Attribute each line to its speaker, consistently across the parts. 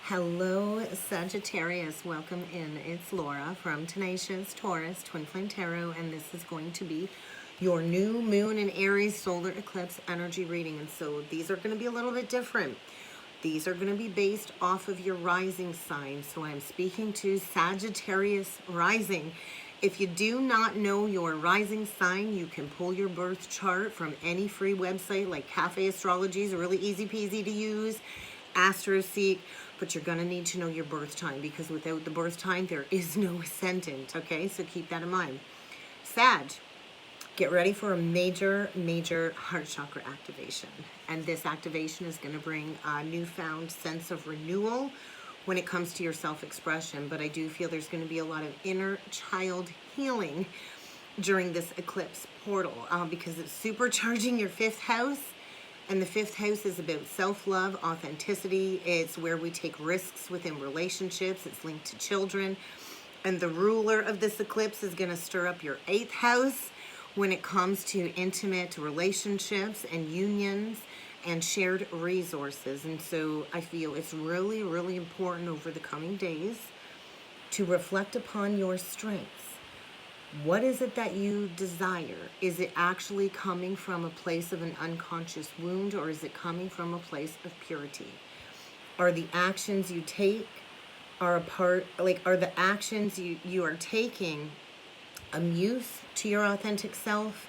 Speaker 1: Hello, Sagittarius. Welcome in. It's Laura from Tenacious Taurus Twin Flame Tarot, and this is going to be your new moon and Aries solar eclipse energy reading. And so these are going to be a little bit different. These are going to be based off of your rising sign. So I'm speaking to Sagittarius rising. If you do not know your rising sign, you can pull your birth chart from any free website like Cafe Astrology is really easy peasy to use. AstroSeek, but you're going to need to know your birth time because without the birth time, there is no ascendant, okay? So keep that in mind. Sag, get ready for a major heart chakra activation. And this activation is going to bring a newfound sense of renewal when it comes to your self-expression. But I do feel there's going to be a lot of inner child healing during this eclipse portal because it's supercharging your fifth house. And the fifth house is about self-love, authenticity. It's where we take risks within relationships. It's linked to children. And the ruler of this eclipse is going to stir up your eighth house when it comes to intimate relationships and unions and shared resources. And so I feel it's really important over the coming days to reflect upon your strengths. What is it that you desire? Is it actually coming from a place of an unconscious wound, or is it coming from a place of purity? Are the actions you take are the actions you are taking a muse to your authentic self,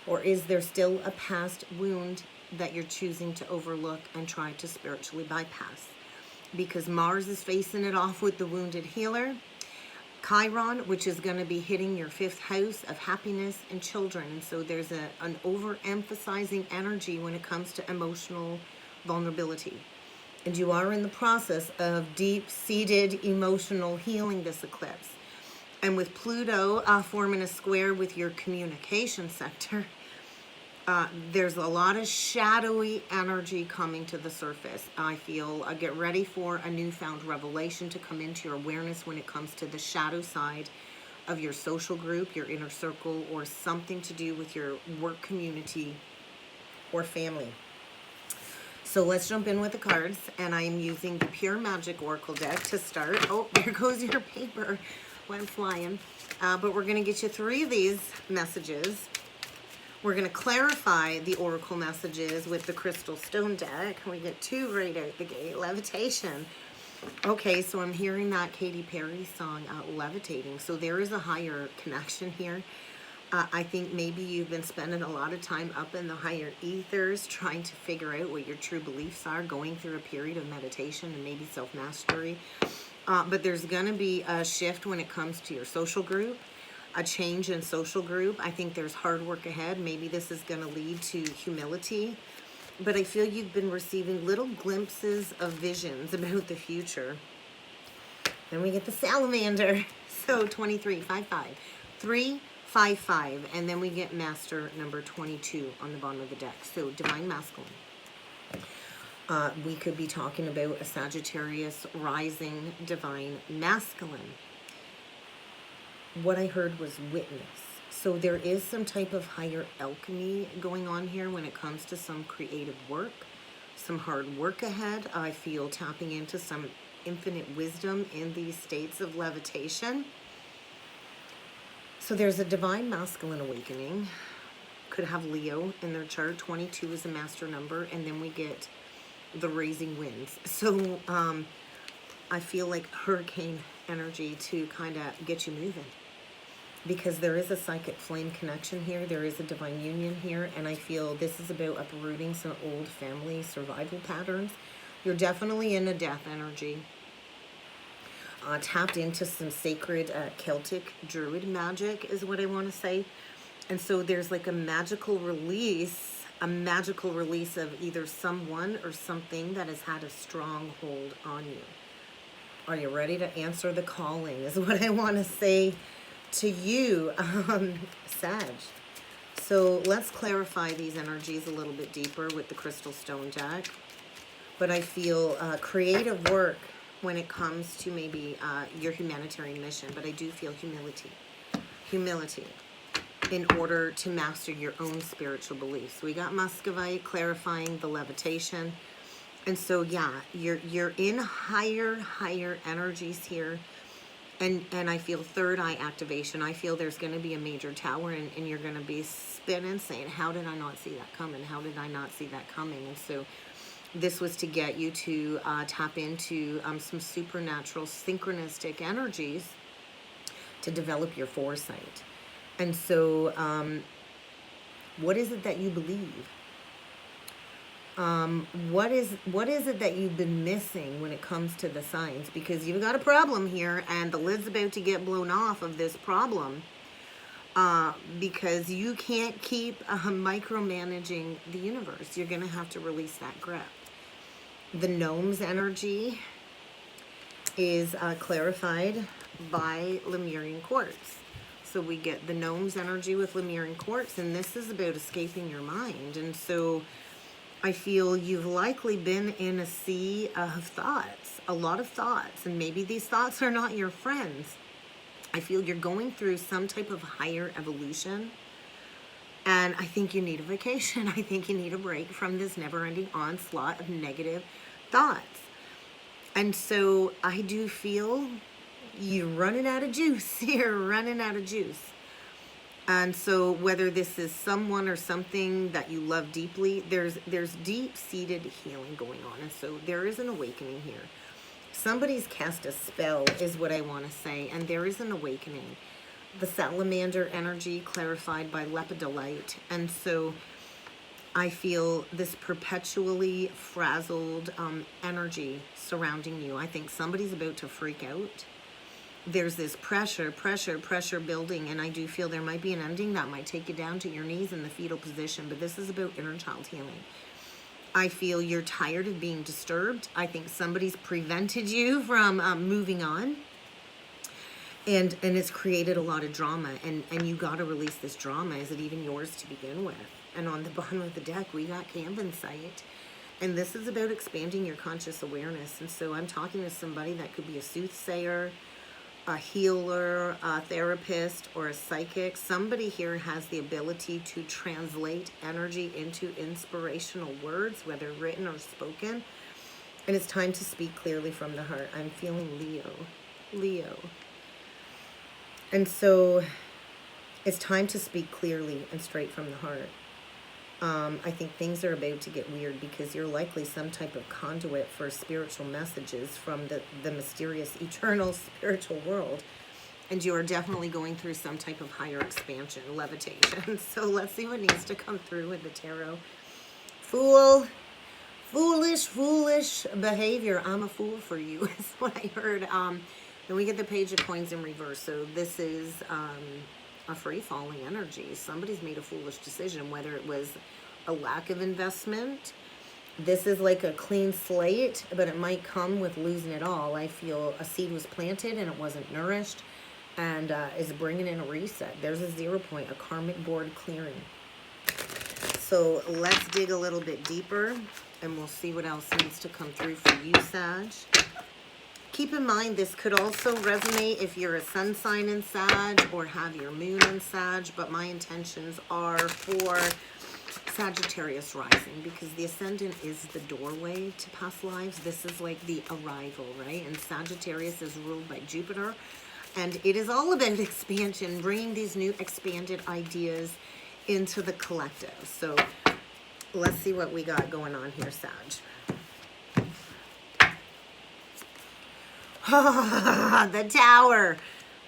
Speaker 1: or is there still a past wound that you're choosing to overlook and try to spiritually bypass? Because Mars is facing it off with the wounded healer. Chiron, which is going to be hitting your fifth house of happiness and children. And so there's an overemphasizing energy when it comes to emotional vulnerability. And you are in the process of deep-seated emotional healing this eclipse. And with Pluto forming a square with your communication sector, there's a lot of shadowy energy coming to the surface. I feel get ready for a newfound revelation to come into your awareness when it comes to the shadow side of your social group, your inner circle, or something to do with your work community or family. So let's jump in with the cards, and I am using the Pure Magic Oracle deck to start. Oh, there goes your paper. Went flying. But we're going to get you 3 of these messages. We're going to clarify the oracle messages with the Crystal Stone deck. We get 2 right out the gate. Levitation. Okay, so I'm hearing that Katy Perry song, Levitating. So there is a higher connection here. I think maybe you've been spending a lot of time up in the higher ethers trying to figure out what your true beliefs are, going through a period of meditation and maybe self-mastery. But there's going to be a shift when it comes to your social group. A change in social group. I think there's hard work ahead. Maybe this is going to lead to humility. But I feel you've been receiving little glimpses of visions about the future. Then we get the salamander. So 23, 5, 5. 3, 5, 5. And then we get master number 22 on the bottom of the deck. So divine masculine. We could be talking about a Sagittarius rising divine masculine. What I heard was witness. So there is some type of higher alchemy going on here when it comes to some creative work, some hard work ahead. I feel tapping into some infinite wisdom in these states of levitation. So there's a divine masculine awakening. Could have Leo in their chart. 22 is a master number. And then we get the raising winds. So I feel like hurricane energy to kind of get you moving. Because there is a psychic flame connection here. There is a divine union here. And I feel this is about uprooting some old family survival patterns. You're definitely in a death energy. Tapped into some sacred Celtic druid magic is what I want to say. And so there's like a magical release of either someone or something that has had a strong hold on you. Are you ready to answer the calling is what I want to say to you, Sag. So let's clarify these energies a little bit deeper with the Crystal Stone deck. But I feel creative work when it comes to maybe your humanitarian mission. But I do feel humility in order to master your own spiritual beliefs. We got Muscovite clarifying the levitation. And so, yeah, you're in higher energies here. And I feel third eye activation. I feel there's going to be a major tower, and you're going to be spinning, saying, how did I not see that coming? How did I not see that coming? And so this was to get you to tap into some supernatural synchronistic energies to develop your foresight. And so what is it that you believe? What is it that you've been missing when it comes to the signs? Because you've got a problem here, and the lid's about to get blown off of this problem, because you can't keep micromanaging the universe. You're going to have to release that grip. The gnome's energy is clarified by Lemurian quartz. So we get the gnome's energy with Lemurian quartz, and this is about escaping your mind. And so I feel you've likely been in a sea of thoughts, a lot of thoughts, and maybe these thoughts are not your friends. I feel you're going through some type of higher evolution, and I think you need a vacation. I think you need a break from this never-ending onslaught of negative thoughts. And so I do feel you're running out of juice. You're running out of juice. And so whether this is someone or something that you love deeply, there's deep-seated healing going on. And so there is an awakening here. Somebody's cast a spell is what I want to say, and there is an awakening. The salamander energy clarified by lepidolite. And so I feel this perpetually frazzled energy surrounding you. I think somebody's about to freak out. There's this pressure building, and I do feel there might be an ending that might take you down to your knees in the fetal position, but this is about inner child healing. I feel you're tired of being disturbed. I think somebody's prevented you from moving on, and it's created a lot of drama, and you got to release this drama. Is it even yours to begin with? And on the bottom of the deck, we got Insight. And this is about expanding your conscious awareness. And so I'm talking to somebody that could be a soothsayer, a healer, a therapist, or a psychic. Somebody here has the ability to translate energy into inspirational words, whether written or spoken. And it's time to speak clearly from the heart. I'm feeling Leo. And so it's time to speak clearly and straight from the heart. I think things are about to get weird, because you're likely some type of conduit for spiritual messages from the mysterious, eternal spiritual world. And you are definitely going through some type of higher expansion, levitation. So let's see what needs to come through with the tarot. Foolish behavior. I'm a fool for you is what I heard. Then we get the Page of Coins in reverse. So this is a free-falling energy. Somebody's made a foolish decision, whether it was a lack of investment. This is like a clean slate, but it might come with losing it all. I feel a seed was planted and it wasn't nourished, and is bringing in a reset. There's a 0 point, a karmic board clearing. So let's dig a little bit deeper, and we'll see what else needs to come through for you, Sag. Keep in mind, this could also resonate if you're a sun sign in Sag or have your moon in Sag, but my intentions are for Sagittarius rising, because the ascendant is the doorway to past lives. This is like the arrival, right? And Sagittarius is ruled by Jupiter, and it is all about expansion, bringing these new expanded ideas into the collective. So let's see what we got going on here, Sag. The Tower.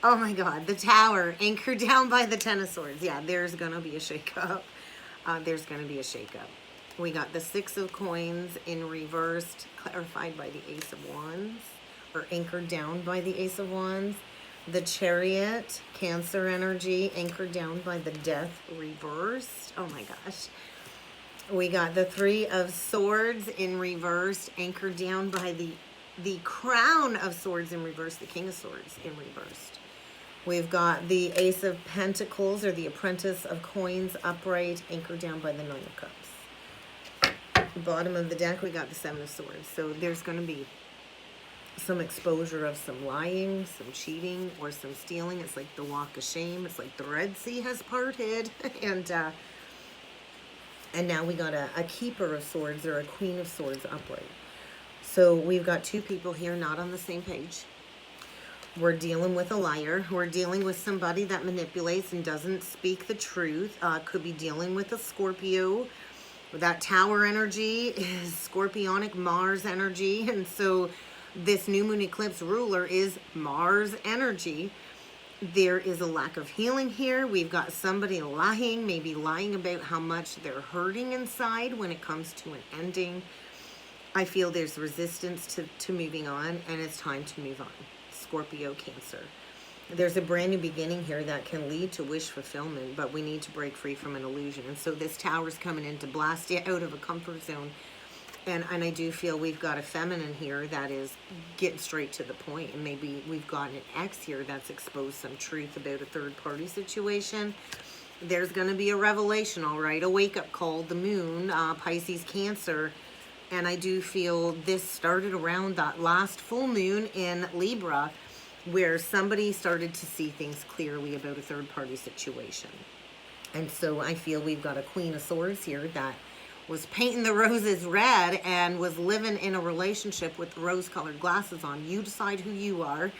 Speaker 1: Oh my God, the Tower. Anchored down by the Ten of Swords. Yeah, there's going to be a shakeup. We got the Six of Coins in reversed, clarified by the Ace of Wands, or anchored down by the Ace of Wands. The Chariot, Cancer energy, anchored down by the Death reversed. Oh my gosh. We got the Three of Swords in reversed, anchored down by the Crown of Swords in reverse, the King of Swords in reversed. We've got the Ace of Pentacles, or the Apprentice of Coins, upright, anchored down by the Nine of Cups. Bottom of the deck, we got the Seven of Swords. So there's going to be some exposure of some lying, some cheating, or some stealing. It's like the walk of shame. It's like the Red Sea has parted. And now we got a Keeper of Swords, or a Queen of Swords upright. So we've got two people here not on the same page. We're dealing with a liar. We're dealing with somebody that manipulates and doesn't speak the truth. Could be dealing with a Scorpio. That tower energy is Scorpionic Mars energy. And so this new moon eclipse ruler is Mars energy. There is a lack of healing here. We've got somebody lying, maybe lying about how much they're hurting inside when it comes to an ending. I feel there's resistance to moving on, and it's time to move on. Scorpio, Cancer. There's a brand new beginning here that can lead to wish fulfillment, but we need to break free from an illusion. And so this tower's coming in to blast you out of a comfort zone. And I do feel we've got a feminine here that is getting straight to the point. And maybe we've got an ex here that's exposed some truth about a third-party situation. There's going to be a revelation, all right, a wake-up call, the moon, Pisces, Cancer. And I do feel this started around that last full moon in Libra, where somebody started to see things clearly about a third-party situation. And so I feel we've got a Queen of Swords here that was painting the roses red and was living in a relationship with rose-colored glasses on. You decide who you are.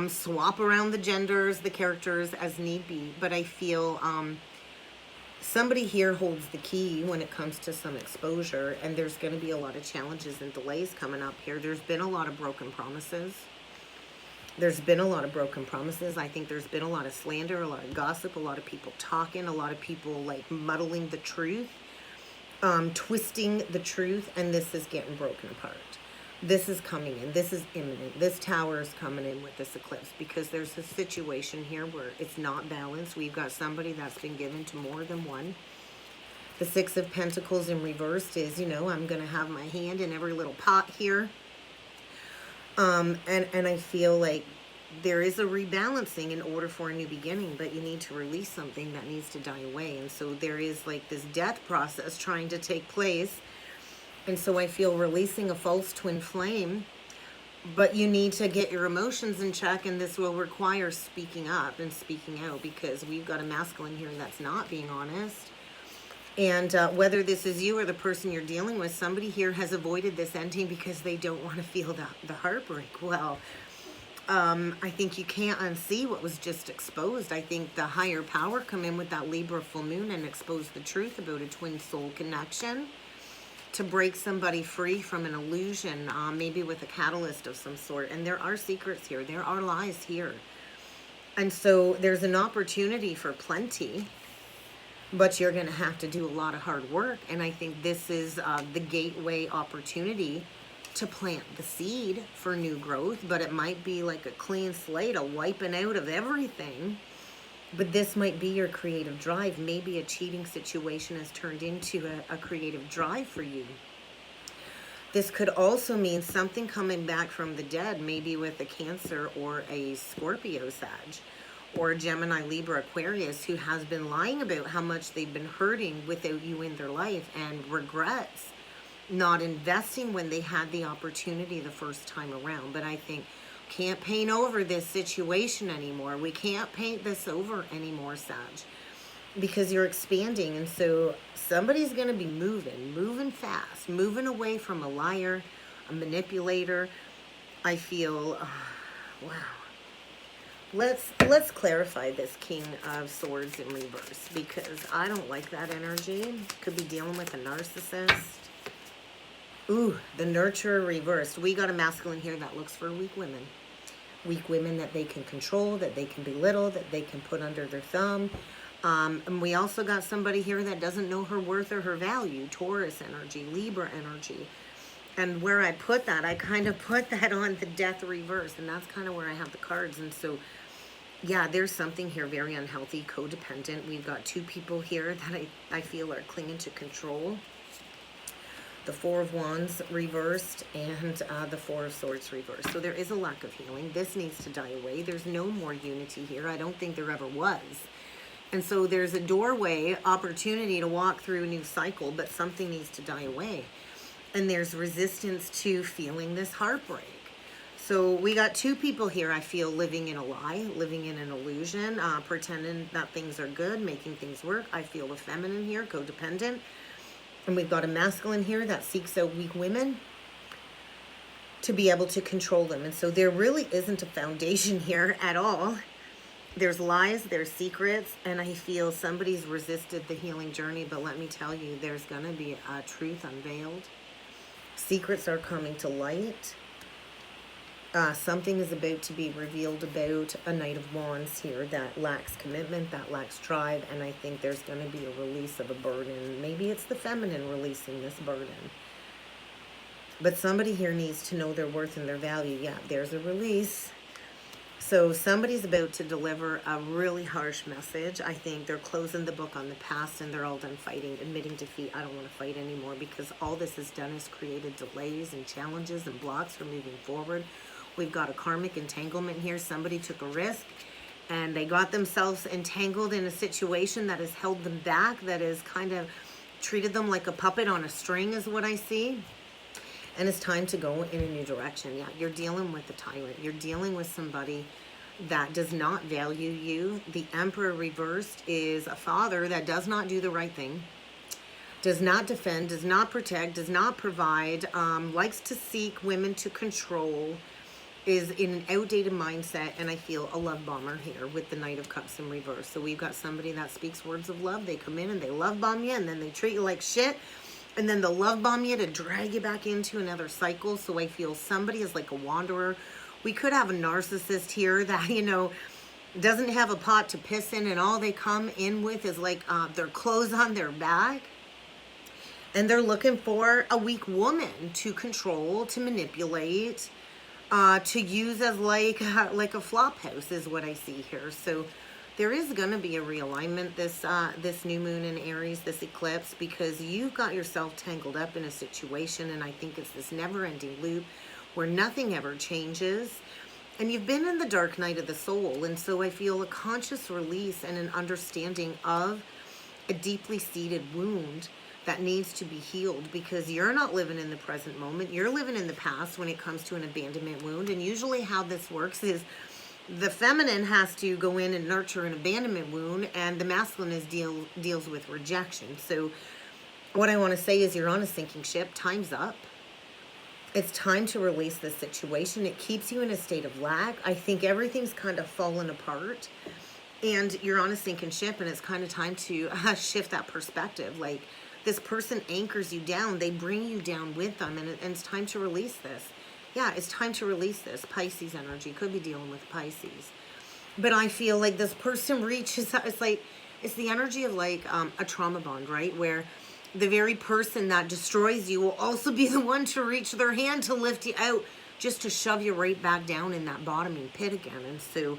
Speaker 1: Swap around the genders, the characters as need be. But I feel somebody here holds the key when it comes to some exposure, and there's going to be a lot of challenges and delays coming up here. There's been a lot of broken promises. There's been a lot of broken promises. I think there's been a lot of slander, a lot of gossip, a lot of people talking, a lot of people like muddling the truth, twisting the truth, and this is getting broken apart. This is coming in. This is imminent. This tower is coming in with this eclipse because there's a situation here where it's not balanced. We've got somebody that's been given to more than one. The Six of Pentacles in reversed is, you know, I'm going to have my hand in every little pot here. And I feel like there is a rebalancing in order for a new beginning, but you need to release something that needs to die away. And so there is like this death process trying to take place. And so I feel releasing a false twin flame, but you need to get your emotions in check, and this will require speaking up and speaking out because we've got a masculine here that's not being honest. And whether this is you or the person you're dealing with, somebody here has avoided this ending because they don't want to feel the heartbreak. Well, I think you can't unsee what was just exposed. I think the higher power come in with that Libra full moon and expose the truth about a twin soul connection to break somebody free from an illusion, maybe with a catalyst of some sort. And there are secrets here. There are lies here. And so there's an opportunity for plenty, but you're going to have to do a lot of hard work. And I think this is the gateway opportunity to plant the seed for new growth, but it might be like a clean slate, a wiping out of everything. But this might be your creative drive. Maybe a cheating situation has turned into a creative drive for you. This could also mean something coming back from the dead, maybe with a Cancer or a Scorpio Sag, or a Gemini, Libra, Aquarius, who has been lying about how much they've been hurting without you in their life and regrets not investing when they had the opportunity the first time around. But I think can't paint over this situation anymore. We can't paint this over anymore, Sag, because you're expanding. And so somebody's going to be moving fast, moving away from a liar, a manipulator. I feel, wow. Let's clarify this King of Swords in reverse, because I don't like that energy. Could be dealing with a narcissist. Ooh, the nurturer reversed. We got a masculine here that looks for weak women. Weak women that they can control, that they can belittle, that they can put under their thumb. And we also got somebody here that doesn't know her worth or her value. Taurus energy, Libra energy. And where I put that, I kind of put that on the death reverse. And that's kind of where I have the cards. And so, yeah, there's something here very unhealthy, codependent. We've got two people here that I feel are clinging to control. The Four of Wands reversed and the Four of Swords reversed. So there is a lack of healing. This needs to die away. There's no more unity here. I don't think there ever was. And so there's a doorway, opportunity to walk through a new cycle, but something needs to die away. And there's resistance to feeling this heartbreak. So we got two people here, I feel, living in a lie, living in an illusion, pretending that things are good, making things work. I feel a feminine here, codependent. And we've got a masculine here that seeks out weak women. to be able to control them. And so there really isn't a foundation here at all. There's lies, there's secrets, and I feel somebody's resisted the healing journey, but let me tell you, there's going to be a truth unveiled. Secrets are coming to light. Something is about to be revealed about a Knight of Wands here that lacks commitment, that lacks drive, and I think there's going to be a release of a burden. Maybe it's the feminine releasing this burden. But somebody here needs to know their worth and their value. Yeah, there's a release. So somebody's about to deliver a really harsh message. I think they're closing the book on the past and they're all done fighting, admitting defeat. I don't want to fight anymore, because all this has done is created delays and challenges and blocks for moving forward. We've got a karmic entanglement here. Somebody took a risk and they got themselves entangled in a situation that has held them back, that has kind of treated them like a puppet on a string is what I see. And it's time to go in a new direction. Yeah, you're dealing with a tyrant. You're dealing with somebody that does not value you. The Emperor reversed is a father that does not do the right thing, does not defend, does not protect, does not provide, likes to seek women to control, is in an outdated mindset, and I feel a love bomber here with the Knight of Cups in reverse. So we've got somebody that speaks words of love. They come in and they love bomb you, and then they treat you like shit, and then they'll love bomb you to drag you back into another cycle. So I feel somebody is like a wanderer. We could have a narcissist here that, you know, doesn't have a pot to piss in, and all they come in with is like their clothes on their back. And they're looking for a weak woman to control, to manipulate, to use as like a flop house is what I see here. So there is going to be a realignment this new moon in Aries, this eclipse, because you've got yourself tangled up in a situation, and I think it's this never-ending loop where nothing ever changes, and you've been in the dark night of the soul. And so I feel a conscious release and an understanding of a deeply seated wound that needs to be healed, because you're not living in the present moment. You're living in the past when it comes to an abandonment wound. And usually how this works is the feminine has to go in and nurture an abandonment wound, and the masculine deals with rejection. So what I want to say is you're on a sinking ship. Time's up. It's time to release this situation. It keeps you in a state of lack. I think everything's kind of fallen apart, and you're on a sinking ship, and it's kind of time to shift that perspective. Like, this person anchors you down. They bring you down with them, and it's time to release this. Yeah, it's time to release this. Pisces energy. Could be dealing with Pisces. But I feel like this person reaches out. It's the energy of like a trauma bond, right? Where the very person that destroys you will also be the one to reach their hand to lift you out, just to shove you right back down in that bottoming pit again. And so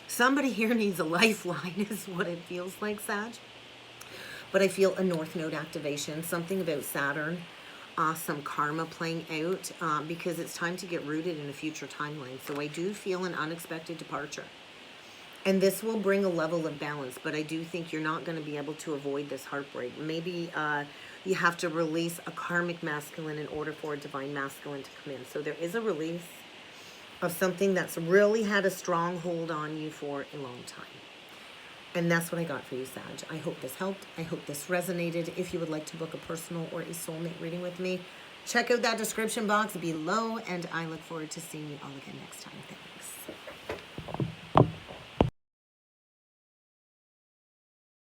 Speaker 1: somebody here needs a lifeline is what it feels like, Sag. But I feel a North Node activation, something about Saturn, some karma playing out, because it's time to get rooted in a future timeline. So I do feel an unexpected departure. And this will bring a level of balance, but I do think you're not going to be able to avoid this heartbreak. Maybe you have to release a karmic masculine in order for a divine masculine to come in. So there is a release of something that's really had a strong hold on you for a long time. And that's what I got for you, Sag. I hope this helped. I hope this resonated. If you would like to book a personal or a soulmate reading with me, check out that description box below, and I look forward to seeing you all again next time. Thanks.